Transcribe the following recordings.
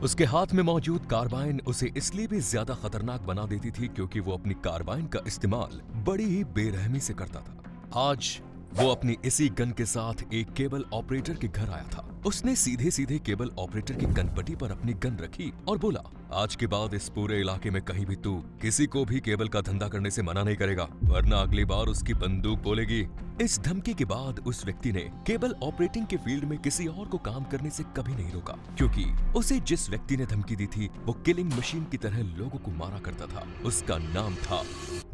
उसके हाथ में मौजूद कार्बाइन उसे इसलिए भी ज्यादा खतरनाक बना देती थी क्योंकि वो अपनी कार्बाइन का इस्तेमाल बड़ी ही बेरहमी से करता था। आज वो अपनी इसी गन के साथ एक केबल ऑपरेटर के घर आया था। उसने सीधे सीधे केबल ऑपरेटर की कनपटी पर अपनी गन रखी और बोला, आज के बाद इस पूरे इलाके में कहीं भी तू किसी को भी केबल का धंधा करने से मना नहीं करेगा, वरना अगली बार उसकी बंदूक बोलेगी। इस धमकी के बाद उस व्यक्ति ने केबल ऑपरेटिंग के फील्ड में किसी और को काम करने से कभी नहीं रोका, क्योंकि उसे जिस व्यक्ति ने धमकी दी थी वो किलिंग मशीन की तरह लोगों को मारा करता था। उसका नाम था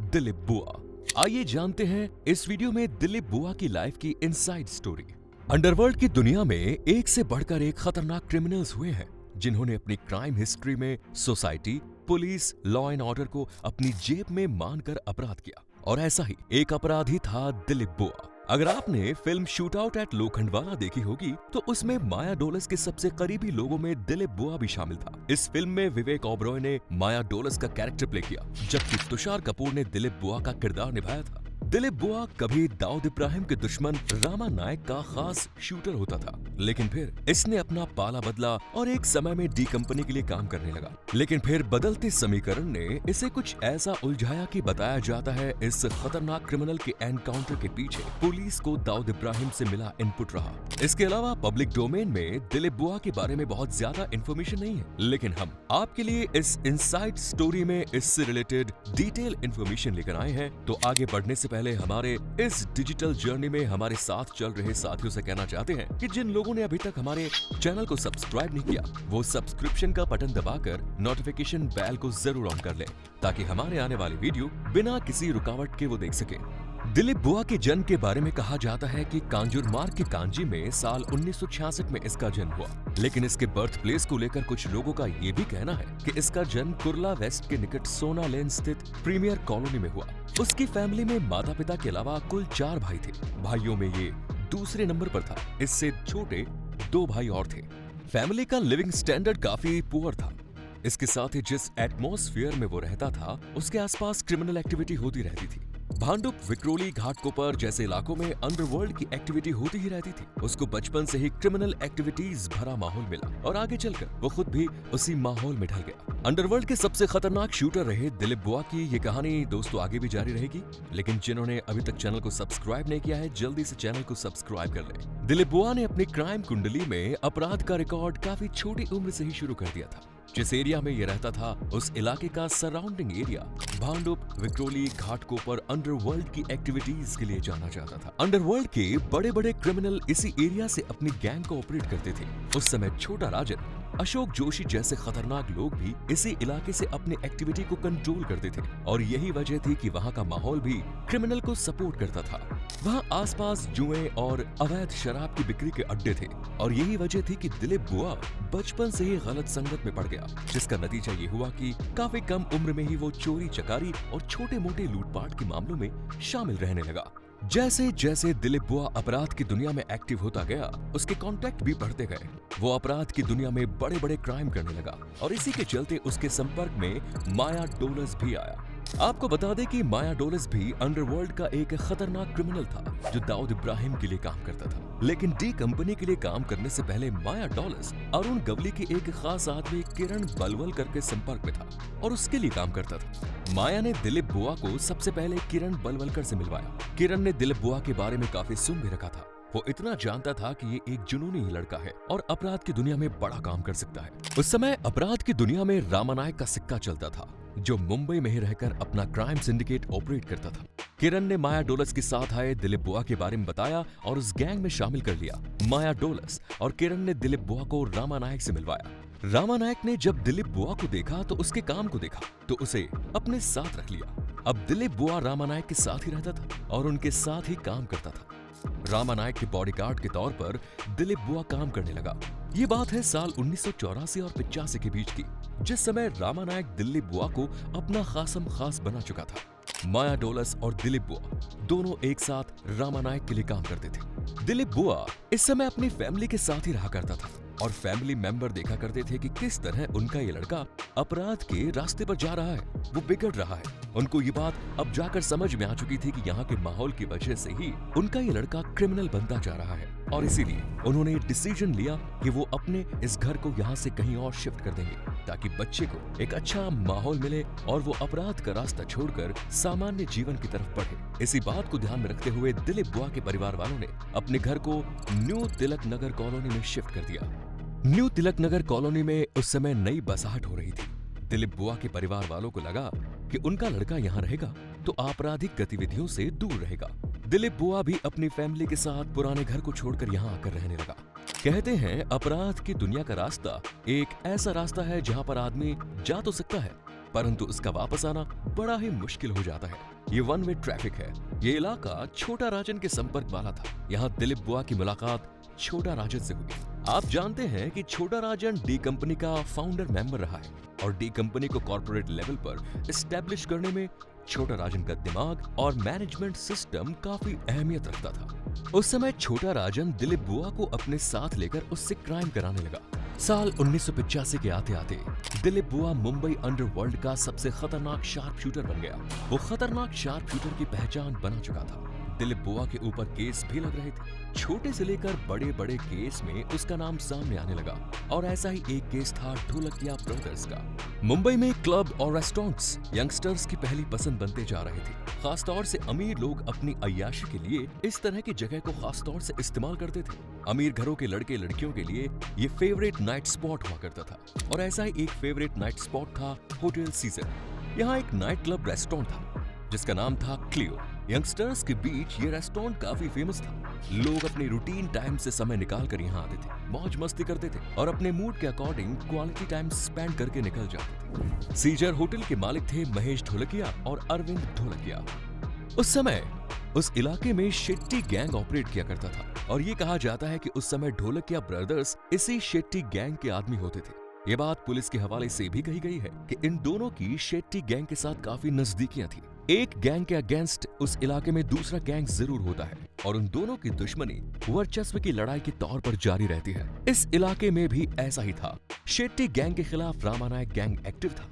दिलीप बुआ। आइए जानते हैं इस वीडियो में दिलीप बुआ की लाइफ की इनसाइड स्टोरी। अंडरवर्ल्ड की दुनिया में एक से बढ़कर एक खतरनाक क्रिमिनल्स हुए हैं जिन्होंने अपनी क्राइम हिस्ट्री में society, police, law and order को अपनी जेब में मानकर अपराध किया, और ऐसा ही एक अपराधी था दिलीप बुआ। अगर आपने film shoot out at Lokhandwala देखी होगी तो उसमें माया डोलस के सबसे करीबी लोगों में दिलीप बुआ भी शामिल था। इस फिल्म में विवेक ओबरॉय ने माया डोलस का कैरेक्टर प्ले किया, जबकि तुषार कपूर ने दिलीप बुआ का किरदार निभाया था। दिलीप बुआ कभी दाऊद इब्राहिम के दुश्मन रामा नायक का खास शूटर होता था, लेकिन फिर इसने अपना पाला बदला और एक समय में डी कंपनी के लिए काम करने लगा। लेकिन फिर बदलते समीकरण ने इसे कुछ ऐसा उलझाया कि बताया जाता है इस खतरनाक क्रिमिनल के एनकाउंटर के पीछे पुलिस को दाऊद इब्राहिम से मिला इनपुट रहा। इसके अलावा पब्लिक डोमेन में दिलीप बुआ के बारे में बहुत ज्यादा इन्फॉर्मेशन नहीं है, लेकिन हम आपके लिए इस इनसाइड स्टोरी में इससे रिलेटेड डिटेल इन्फॉर्मेशन लेकर आए हैं। तो आगे बढ़ने से पहले हमारे इस डिजिटल जर्नी में हमारे साथ चल रहे साथियों से कहना चाहते हैं कि जिन लोगों ने अभी तक हमारे चैनल को सब्सक्राइब नहीं किया, वो सब्सक्रिप्शन का बटन दबाकर नोटिफिकेशन बेल को जरूर ऑन कर लें, ताकि हमारे आने वाली वीडियो बिना किसी रुकावट के वो देख सके। दिलीप बुआ के जन्म के बारे में कहा जाता है कि कांजुरमार्ग के कांजी में साल 1966 में इसका जन्म हुआ, लेकिन इसके बर्थ प्लेस को लेकर कुछ लोगों का ये भी कहना है कि इसका जन्म कुर्ला वेस्ट के निकट सोना लेन स्थित प्रीमियर कॉलोनी में हुआ। उसकी फैमिली में माता पिता के अलावा कुल 4 भाई थे। भाइयों में ये दूसरे नंबर पर था। इससे छोटे 2 भाई और थे। फैमिली का लिविंग स्टैंडर्ड काफी पुअर था। इसके साथ ही जिस एटमॉस्फेयर में वो रहता था, उसके आसपास क्रिमिनल एक्टिविटी होती रहती थी। भांडुप, विक्रोली, घाटकोपर जैसे इलाकों में अंडरवर्ल्ड की एक्टिविटी होती ही रहती थी। उसको बचपन से ही क्रिमिनल एक्टिविटीज भरा माहौल मिला और आगे चलकर वो खुद भी उसी माहौल में ढल गया। अंडरवर्ल्ड के सबसे खतरनाक शूटर रहे दिलीप बुआ की ये कहानी दोस्तों आगे भी जारी रहेगी, लेकिन जिन्होंने अभी तक चैनल को सब्सक्राइब नहीं किया है, जल्दी से चैनल को सब्सक्राइब कर लें। दिलीप बुआ ने अपनी क्राइम कुंडली में अपराध का रिकॉर्ड काफी छोटी उम्र से ही शुरू कर दिया था। जिस एरिया में ये रहता था, उस इलाके का surrounding area Bhandup, Vikhroli, Ghatkopar underworld की एक्टिविटीज के लिए जाना जाता था। अंडरवर्ल्ड के बड़े बड़े क्रिमिनल इसी एरिया से अपनी गैंग को ऑपरेट करते थे। उस समय छोटा राजन, अशोक जोशी जैसे खतरनाक लोग भी इसी इलाके से अपनी एक्टिविटी को कंट्रोल करते थे, और यही वजह थी कि वहाँ का माहौल भी क्रिमिनल को सपोर्ट करता था। वहाँ आसपास जुए और अवैध शराब की बिक्री के अड्डे थे, और यही वजह थी कि दिलीप बुआ बचपन से ही गलत संगत में पड़ गया, जिसका नतीजा ये हुआ कि काफी कम उम्र में ही वो चोरी चकारी और छोटे मोटे लूटपाट के मामलों में शामिल रहने लगा। जैसे जैसे दिलीप बुआ अपराध की दुनिया में एक्टिव होता गया, उसके कॉन्टैक्ट भी बढ़ते गए। वो अपराध की दुनिया में बड़े बड़े क्राइम करने लगा, और इसी के चलते उसके संपर्क में माया डोलस भी आया। आपको बता दें कि माया डोलस भी अंडरवर्ल्ड का एक खतरनाक क्रिमिनल था जो दाऊद इब्राहिम के लिए काम करता था। लेकिन डी कंपनी के लिए काम करने से पहले माया डोलस अरुण गवली के एक खास आदमी किरण बलवल करके संपर्क में था और उसके लिए काम करता था। माया ने दिलीप बुआ को सबसे पहले किरण बलवलकर से मिलवाया। किरण ने दिलीप बुआ के बारे में काफी सुन भी रखा था। वो इतना जानता था कि ये एक जुनूनी लड़का है और अपराध की दुनिया में बड़ा काम कर सकता है। उस समय अपराध की दुनिया में रामा नायक का सिक्का चलता था, जो मुंबई में ही रहकर अपना क्राइम सिंडिकेट ऑपरेट करता था। किरण ने माया डोलस के साथ आए दिलीप बुआ के बारे में बताया और उस गैंग में शामिल कर लिया। माया डोलस और किरण ने दिलीप बुआ को रामा नायक से मिलवाया। रामा नायक ने जब दिलीप बुआ को देखा तो उसके काम को देखा तो उसे अपने साथ रख लिया। अब दिलीप बुआ रामा नायक के साथ ही रहता था और उनके साथ ही काम करता था। रामा नायक के बॉडीगार्ड के तौर पर दिलीप बुआ काम करने लगा। ये बात है साल 1984 और 85 के बीच की, जिस समय रामा नायक दिलीप बुआ को अपना खासम खास बना चुका था। माया डोलस और दिलीप बुआ दोनों एक साथ रामा नायक के लिए काम करते थे। दिलीप बुआ इस समय अपनी फैमिली के साथ ही रहा करता था और फैमिली मेंबर देखा करते थे कि किस तरह उनका ये लड़का अपराध के रास्ते पर जा रहा है, वो बिगड़ रहा है। उनको ये बात अब जाकर समझ में आ चुकी थी कि यहाँ के माहौल की वजह से ही उनका ये लड़का क्रिमिनल बनता जा रहा है और इसीलिए उन्होंने डिसीजन लिया कि वो अपने इस घर को यहाँ से कहीं और शिफ्ट कर देंगे ताकि बच्चे को एक अच्छा माहौल मिले और वो अपराध का रास्ता छोड़कर सामान्य जीवन की तरफ बढ़े। इसी बात को ध्यान में रखते हुए दिलीप बुआ के परिवार वालों ने अपने घर को न्यू तिलक नगर कॉलोनी में शिफ्ट कर दिया। न्यू तिलक नगर कॉलोनी में उस समय नई बसाहट हो रही थी। दिलीप बुआ के परिवार वालों को लगा कि उनका लड़का यहाँ रहेगा तो आपराधिक गतिविधियों से दूर रहेगा। दिलीप बुआ भी अपनी फैमिली के साथ पुराने घर को छोड़कर यहाँ आकर रहने लगा। कहते हैं अपराध की दुनिया का रास्ता एक ऐसा रास्ता है जहाँ पर आदमी जा तो सकता है परंतु उसका वापस आना बड़ा ही मुश्किल हो जाता है। ये वन वे ट्रैफिक है। ये इलाका छोटा राजन के संपर्क वाला था। यहाँ दिलीप बुआ की मुलाकात छोटा राजन से हुई। आप जानते हैं कि छोटा राजन डी कंपनी का फाउंडर मेंबर रहा है और डी कंपनी को कॉर्पोरेट लेवल पर एस्टेब्लिश करने में छोटा राजन का दिमाग और मैनेजमेंट सिस्टम काफी अहमियत रखता था। उस समय छोटा राजन दिलीप बुआ को अपने साथ लेकर उससे क्राइम कराने लगा। साल 1985 के आते आते दिलीप बुआ मुंबई अंडरवर्ल्ड का सबसे खतरनाक शार्प शूटर बन गया। वो खतरनाक शार्प शूटर की पहचान बना चुका था। दिलीप बुआ के ऊपर केस भी लग रहे थे। छोटे से लेकर बड़े बड़े केस में उसका नाम सामने आने लगा और ऐसा ही एक केस था ढोलकिया ब्रदर्स का। मुंबई में क्लब और रेस्टोरेंट्स यंगस्टर्स की पहली पसंद बनते जा रहे थे। खासतौर से अमीर लोग अपनी अय्याशी के लिए इस तरह की जगह को खासतौर से इस्तेमाल करते थे। अमीर घरों के लड़के लड़कियों के लिए ये फेवरेट नाइट स्पॉट हुआ करता था और ऐसा ही एक फेवरेट नाइट स्पॉट था होटल सीजर। यहाँ एक नाइट क्लब रेस्टोरेंट था जिसका नाम था क्लियो। यंगस्टर्स के बीच ये रेस्टोरेंट काफी फेमस था। लोग अपने रूटीन टाइम से समय निकाल कर यहाँ आते थे, मौज मस्ती करते थे और अपने मूड के अकॉर्डिंग क्वालिटी टाइम स्पेंड करके निकल जाते थे। सीजर होटल के मालिक थे महेश ढोलकिया और अरविंद ढोलकिया। उस समय उस इलाके में शेट्टी गैंग ऑपरेट किया करता था और ये कहा जाता है कि उस समय ढोलकिया ब्रदर्स इसी शेट्टी गैंग के आदमी होते थे। ये बात पुलिस के हवाले से भी कही गई है कि इन दोनों की शेट्टी गैंग के साथ काफी नजदीकियां थी। एक गैंग के अगेंस्ट उस इलाके में दूसरा गैंग जरूर होता है और उन दोनों की दुश्मनी वर्चस्व की लड़ाई के तौर पर जारी रहती है। इस इलाके में भी ऐसा ही था। शेट्टी गैंग के खिलाफ रामानायक गैंग एक्टिव था।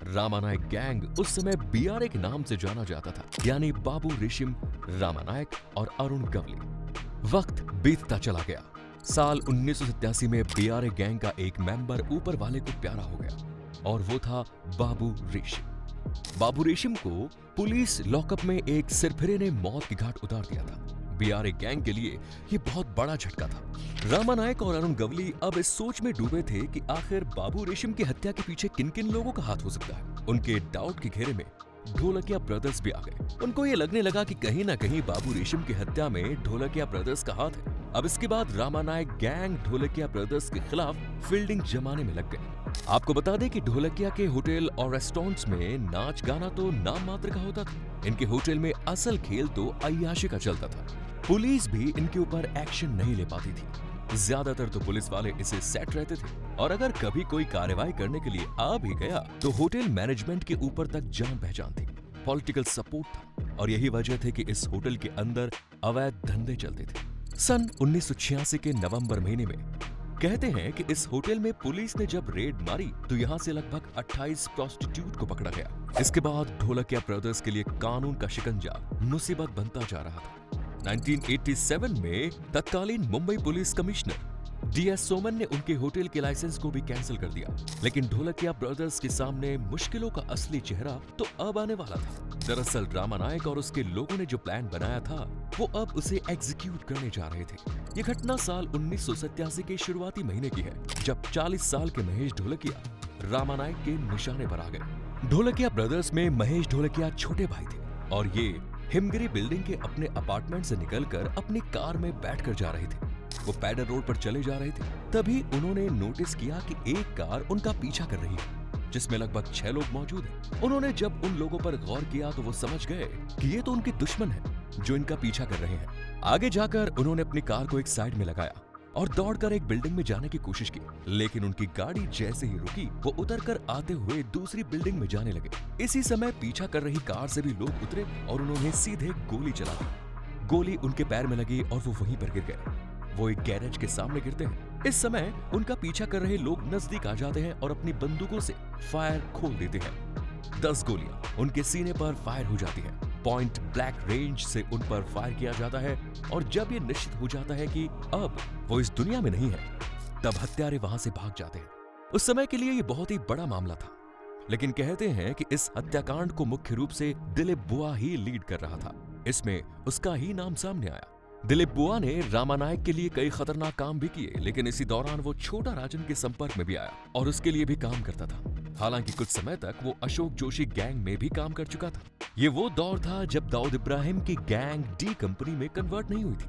रामानायक गैंग उस समय बीआरए के नाम से जाना जाता था, यानी बाबू रेशिम, रामानायक और अरुण गवली। वक्त बीतता चला गया। साल 1987 में बीआरए गैंग का एक मेंबर ऊपर वाले को प्यारा हो गया और वो था बाबू रेशिम। बाबू रेशिम को पुलिस लॉकअप में एक सिरफिरे ने मौत की घाट उतार दिया था। बीआरए गैंग के लिए ये बहुत बड़ा झटका था। रामानायक और अरुण गवली अब इस सोच में डूबे थे कि आखिर बाबू रेशिम की हत्या के पीछे किन किन लोगों का हाथ हो सकता है। उनके डाउट के घेरे में ढोलकिया ब्रदर्स भी आ गए। उनको ये लगने लगा कि कहीं ना कहीं बाबू रेशिम की हत्या में ढोलकिया ब्रदर्स का हाथ है। अब इसके बाद रामानायक गैंग ढोलकिया ब्रदर्स के खिलाफ फील्डिंग जमाने में लग गए। आपको बता दें कि ढोलकिया के होटल और रेस्टोरेंट्स में नाच गाना तो नाम मात्र का होता था। इनके होटल में असल खेल तो अय्याशी का चलता था। पुलिस भी इनके ऊपर एक्शन नहीं ले पाती थी। ज्यादातर तो पुलिस वाले इसे सेट रहते थे और अगर कभी कोई कार्रवाई करने के लिए आ भी गया तो होटल मैनेजमेंट के ऊपर तक जान पहचान थी। पॉलिटिकल सपोर्ट था और यही वजह थी कि इस होटल के अंदर अवैध धंधे चलते थे। सन 1986 के नवंबर महीने में कहते हैं कि इस होटल में पुलिस ने जब रेड मारी तो यहाँ से लगभग 28 प्रोस्टिट्यूट को पकड़ा गया। इसके बाद ढोलकिया ब्रदर्स के लिए कानून का शिकंजा मुसीबत बनता जा रहा था। 1987 में तत्कालीन Mumbai police commissioner DS Soman ने उनके होटल के लाइसेंस को भी कैंसिल कर दिया। लेकिन ढोलकिया ब्रदर्स के सामने मुश्किलों का असली चेहरा तो अब आने वाला था। दरअसल रामानायक और उसके लोगों ने जो प्लान बनाया था वो अब उसे एग्जीक्यूट करने जा रहे थे। ये घटना साल 1987 के शुरुआती महीने की है, जब 40 साल के महेश ढोलकिया रामानायक के निशाने पर आ गए। ढोलकिया ब्रदर्स में महेश ढोलकिया छोटे भाई थे और ये हिमगिरी बिल्डिंग के अपने अपार्टमेंट से निकलकर अपनी कार में बैठकर जा रहे थे। वो पैडर रोड पर चले जा रहे थे, तभी उन्होंने नोटिस किया कि एक कार उनका पीछा कर रही है जिसमें लगभग 6 लोग मौजूद हैं। उन्होंने जब उन लोगों पर गौर किया तो वो समझ गए कि ये तो उनके दुश्मन हैं जो इनका पीछा कर रहे हैं। आगे जाकर उन्होंने अपनी कार को एक साइड में लगाया और दौड़कर एक बिल्डिंग में जाने की कोशिश की, लेकिन उनकी गाड़ी जैसे ही रुकी वो उतरकर आते हुए दूसरी बिल्डिंग में जाने लगे। इसी समय पीछा कर रही कार से भी लोग उतरे और उन्होंने सीधे गोली चला दी। गोली उनके पैर में लगी और वो वहीं पर गिर गए। वो एक गैरेज के सामने गिरते हैं। इस समय उनका पीछा कर रहे लोग नजदीक आ जाते हैं और अपनी बंदूकों से फायर खोल देते हैं। 10 गोलियां उनके सीने पर फायर हो जाती है। पॉइंट ब्लैक रेंज से उन पर फायर किया जाता है और जब ये निश्चित हो जाता है कि अब वो इस दुनिया में नहीं है, तब हत्यारे वहां से भाग जाते हैं। उस समय के लिए ये बहुत ही बड़ा मामला था, लेकिन कहते हैं कि इस हत्याकांड को मुख्य रूप से दिलीप बुआ ही लीड कर रहा था। इसमें उसका ही नाम सामने आया। दिलीप बुआ ने रामानायक के लिए कई खतरनाक काम भी किए, लेकिन इसी दौरान वो छोटा राजन के संपर्क में भी आया और उसके लिए भी काम करता था। हालांकि कुछ समय तक वो अशोक जोशी गैंग में भी काम कर चुका था। ये वो दौर था जब दाऊद इब्राहिम की गैंग डी कंपनी में कन्वर्ट नहीं हुई थी,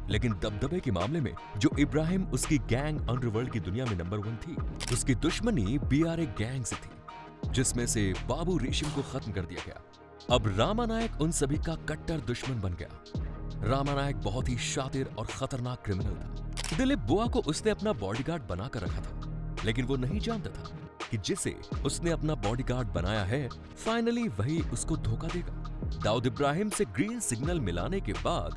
लेकिन दबदबे के मामले में जो इब्राहिम उसकी गैंग अंडरवर्ल्ड की दुनिया में नंबर 1 थी, उसकी दुश्मनी बीआरए गैंग से थी, जिसमें से बाबू रेशम को खत्म कर दिया गया। अब रामानायक उन सभी का कट्टर दुश्मन बन गया। रामानायक बहुत ही शातिर और खतरनाक क्रिमिनल था। दिलीप बुआ को उसने अपना बॉडीगार्ड बनाकर रखा था, लेकिन वो नहीं जानता था कि जिसे उसने अपना बॉडीगार्ड बनाया है, फाइनली वही उसको धोखा देगा। दाऊद इब्राहिम से ग्रीन सिग्नल मिलाने के बाद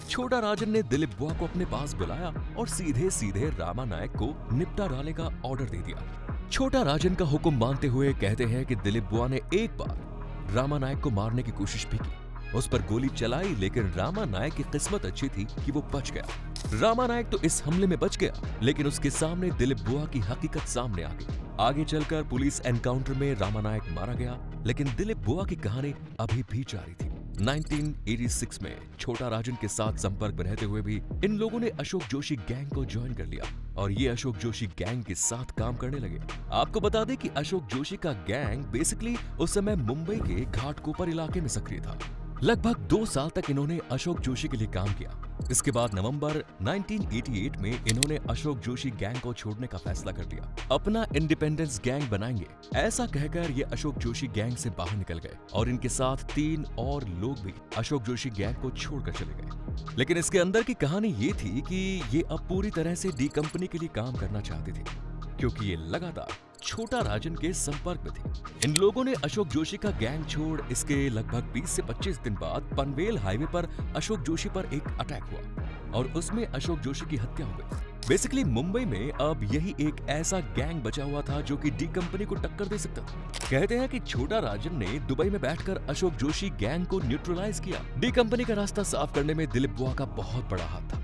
छोटा राजन ने दिलीप बुआ को अपने पास बुलाया और सीधे सीधे रामानायक को निपटा डालने का ऑर्डर दे दिया। छोटा राजन का हुक्म मानते हुए कहते हैं कि दिलीप बुआ ने एक बार रामानायक को मारने की कोशिश भी की, उस पर गोली चलाई, लेकिन रामानायक की किस्मत अच्छी थी कि वो बच गया। रामानायक तो इस हमले में बच गया, लेकिन उसके सामने दिलीप बुआ की हकीकत सामने आ गई। आगे चलकर पुलिस एनकाउंटर में रामानायक मारा गया, लेकिन दिलीप बुआ की कहानी अभी भी जारी थी। 1986 में छोटा राजन के साथ संपर्क में रहते हुए भी इन लोगों ने अशोक जोशी गैंग को ज्वाइन कर लिया और ये अशोक जोशी गैंग के साथ काम करने लगे। आपको बता दें कि अशोक जोशी का गैंग बेसिकली उस समय मुंबई के घाटकोपर इलाके में सक्रिय था। लगभग 2 साल तक इन्होंने अशोक जोशी के लिए काम किया। इसके बाद नवंबर 1988 में इन्होंने अशोक जोशी गैंग को छोड़ने का फैसला कर लिया। अपना इंडिपेंडेंस गैंग बनाएंगे, ऐसा कहकर ये अशोक जोशी गैंग से बाहर निकल गए और इनके साथ 3 और लोग भी अशोक जोशी गैंग को छोड़कर चले गए। लेकिन इसके अंदर की कहानी ये थी कि ये अब पूरी तरह से डी कंपनी के लिए काम करना चाहते थे, क्योंकि ये लगातार छोटा राजन के संपर्क में थे। इन लोगों ने अशोक जोशी का गैंग छोड़ इसके लगभग 20 से 25 दिन बाद पनवेल हाईवे पर अशोक जोशी पर एक अटैक हुआ और उसमें अशोक जोशी की हत्या हो गई। बेसिकली मुंबई में अब यही एक ऐसा गैंग बचा हुआ था जो कि डी कंपनी को टक्कर दे सकता था। कहते हैं कि छोटा राजन ने दुबई में बैठकर अशोक जोशी गैंग को न्यूट्रलाइज किया। डी कंपनी का रास्ता साफ करने में दिलीप बुआ का बहुत बड़ा हाथ था।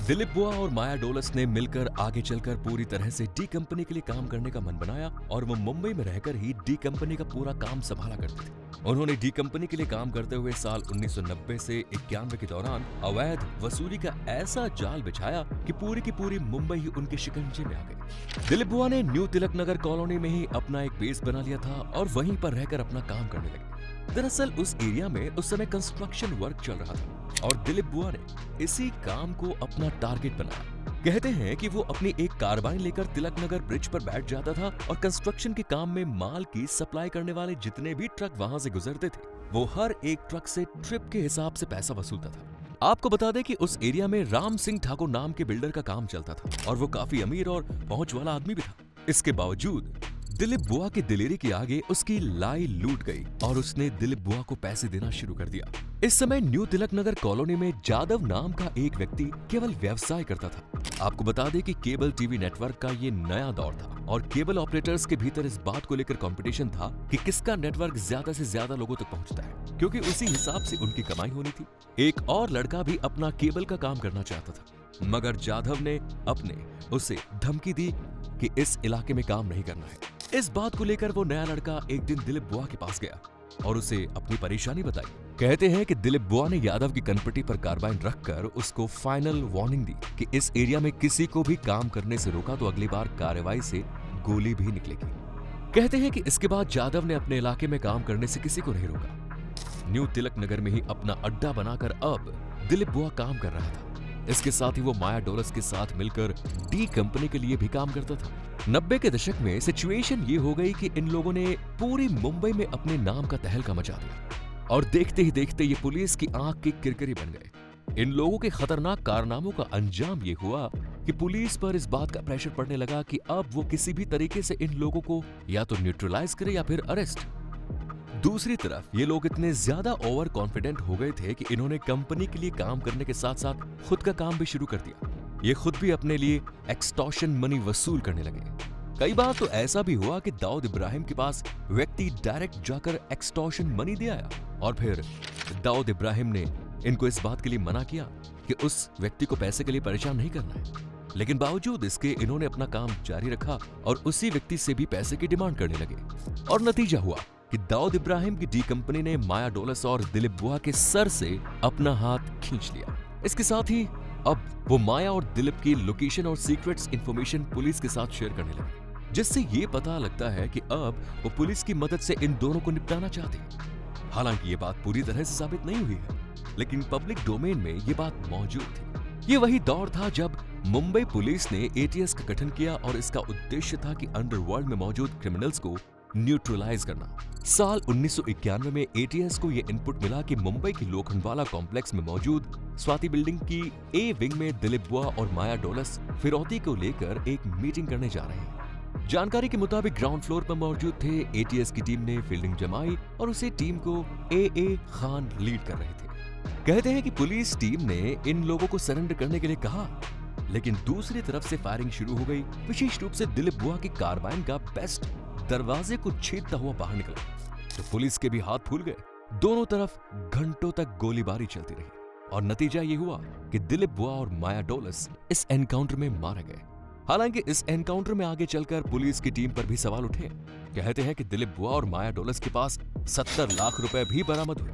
दिलीप बुआ और माया डोलस ने मिलकर आगे चलकर पूरी तरह से डी कंपनी के लिए काम करने का मन बनाया और वो मुंबई में रहकर ही डी कंपनी का पूरा काम संभाला करते थे। उन्होंने डी कंपनी के लिए काम करते हुए साल 1990 से 91 के दौरान अवैध वसूली का ऐसा जाल बिछाया कि पूरी मुंबई ही उनके शिकंजे में आ गई। दिलीप बुआ ने न्यू तिलक नगर कॉलोनी में ही अपना एक बेस बना लिया था और वहीं पर रहकर अपना काम करने लगे। दरअसल उस एरिया में उस समय कंस्ट्रक्शन वर्क चल रहा था और दिलीप बुआ ने इसी काम को अपना टारगेट बनाया। कहते हैं कि वो अपनी एक कार्बाइन लेकर तिलक नगर ब्रिज पर बैठ जाता था और कंस्ट्रक्शन के काम में माल की सप्लाई करने वाले जितने भी ट्रक वहां से गुजरते थे, वो हर एक ट्रक से ट्रिप के हिसाब से पैसा वसूलता था। आपको बता दें कि उस एरिया में राम सिंह ठाकुर नाम के बिल्डर का काम चलता था और वो काफी अमीर और पहुंच वाला आदमी भी था। इसके बावजूद दिलीप बुआ की दिलेरी के आगे उसकी लाई लूट गई और उसने दिलीप बुआ को पैसे देना शुरू कर दिया। इस समय न्यू तिलक नगर कॉलोनी में जादव नाम का एक व्यक्ति केवल व्यवसाय करता था। आपको बता दें कि केबल टीवी नेटवर्क का ये नया दौर था और केबल ऑपरेटर्स के भीतर इस बात को लेकर कंपटीशन था कि किसका नेटवर्क ज्यादा से ज्यादा लोगों तक पहुंचता है, क्योंकि उसी हिसाब से उनकी कमाई होनी थी। एक और लड़का भी अपना केबल का काम करना चाहता था, मगर जाधव ने अपने उसे धमकी दी कि इस इलाके में काम नहीं करना है। इस बात को लेकर वो नया लड़का एक दिन दिलीप बुआ के पास गया और उसे अपनी परेशानी बताई। कहते हैं कि दिलीप बुआ ने यादव की कनपटी पर कार्बाइन रखकर उसको फाइनल वार्निंग दी कि इस एरिया में किसी को भी काम करने से रोका तो अगली बार कार्रवाई से गोली भी निकलेगी। कहते हैं कि इसके बाद जादव ने अपने इलाके में काम करने से किसी को नहीं रोका। न्यू तिलक नगर में ही अपना अड्डा बनाकर अब दिलीप बुआ काम कर रहा था। इसके साथ ही वो माया डोलस के साथ मिलकर डी कंपनी के लिए भी काम करता था। 90 के दशक में सिचुएशन ये हो गई कि इन लोगों ने पूरी मुंबई में अपने नाम का तहलका मचा दिया और देखते ही देखते ये पुलिस की आंख की किरकिरी बन गए। इन लोगों के खतरनाक कारनामों का अंजाम ये हुआ कि पुलिस पर इस बात का प्रेशर पड़ने लगा कि अब वो किसी भी तरीके से इन लोगों को या तो न्यूट्रलाइज करे या फिर अरेस्ट। दूसरी तरफ ये लोग इतने ज्यादा ओवर कॉन्फिडेंट हो गए थे कि इन्होंने कंपनी के लिए काम करने के साथ साथ खुद का काम भी शुरू कर दिया। ये खुद भी अपने लिए एक्सटॉर्शन मनी वसूल करने लगे। कई बार तो ऐसा भी हुआ कि दाऊद इब्राहिम के पास व्यक्ति डायरेक्ट जाकर एक्सटॉर्शन मनी दे आया और फिर दाऊद इब्राहिम ने इनको इस बात के लिए मना किया कि उस व्यक्ति को पैसे के लिए परेशान नहीं करना है। लेकिन बावजूद इसके इन्होंने अपना काम जारी रखा और उसी व्यक्ति से भी पैसे की डिमांड करने लगे और नतीजा हुआ कि दाऊद इब्राहिम की डी कंपनी ने माया डोलस और दिलीप बुआ के सर से अपना हाथ खींच लिया। इसके साथ ही अब वो माया और दिलीप की लोकेशन और सीक्रेट्स इंफॉर्मेशन पुलिस के साथ शेयर करने लगे, जिससे ये पता लगता है कि अब वो पुलिस की मदद से इन दोनों को निपटाना चाहते हैं। हालांकि ये बात पूरी तरह से साबित नहीं हुई है, लेकिन पब्लिक डोमेन में ये बात मौजूद थी। ये वही दौर था जब मुंबई पुलिस ने एटीएस का गठन किया और इसका उद्देश्य था कि अंडरवर्ल्ड में मौजूद क्रिमिनल्स को न्यूट्रलाइज करना। साल 1991 में एटीएस को यह इनपुट मिला कि मुंबई की लोखंडवाला कॉम्प्लेक्स में मौजूद स्वाति बिल्डिंग की ए विंग में दिलीप बुआ और माया डोलस फिरौती को लेकर एक मीटिंग करने जा रहे हैं। जानकारी के मुताबिक ग्राउंड फ्लोर पर मौजूद थे। एटीएस की टीम ने फील्डिंग जमाई और उसे टीम को ए खान लीड कर रहे थे। कहते हैं कि पुलिस टीम ने इन लोगों को सरेंडर करने के लिए कहा, लेकिन दूसरी तरफ से फायरिंग शुरू हो गई। विशेष रूप से दिलीप बुआ की कार्बाइन का बेस्ट दरवाजे को छेदता हुआ बाहर निकला तो पुलिस के भी हाथ फूल गए। दोनों तरफ घंटों तक गोलीबारी चलती रही और नतीजा ये हुआ कि दिलीप बुआ और माया डोलस इस एनकाउंटर में मारे गए। हालांकि इस एनकाउंटर में आगे चलकर पुलिस की टीम पर भी सवाल उठे। कहते हैं कि दिलीप बुआ और माया डोलस के पास 70 लाख रुपए भी बरामद हुए,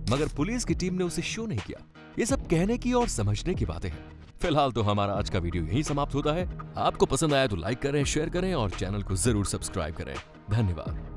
मगर पुलिस की टीम ने उसे शो नहीं किया। ये सब कहने की और समझने की बातें हैं। फिलहाल तो हमारा आज का वीडियो यहीं समाप्त होता है। आपको पसंद आया तो लाइक करें, शेयर करें और चैनल को जरूर सब्सक्राइब करें। धन्यवाद।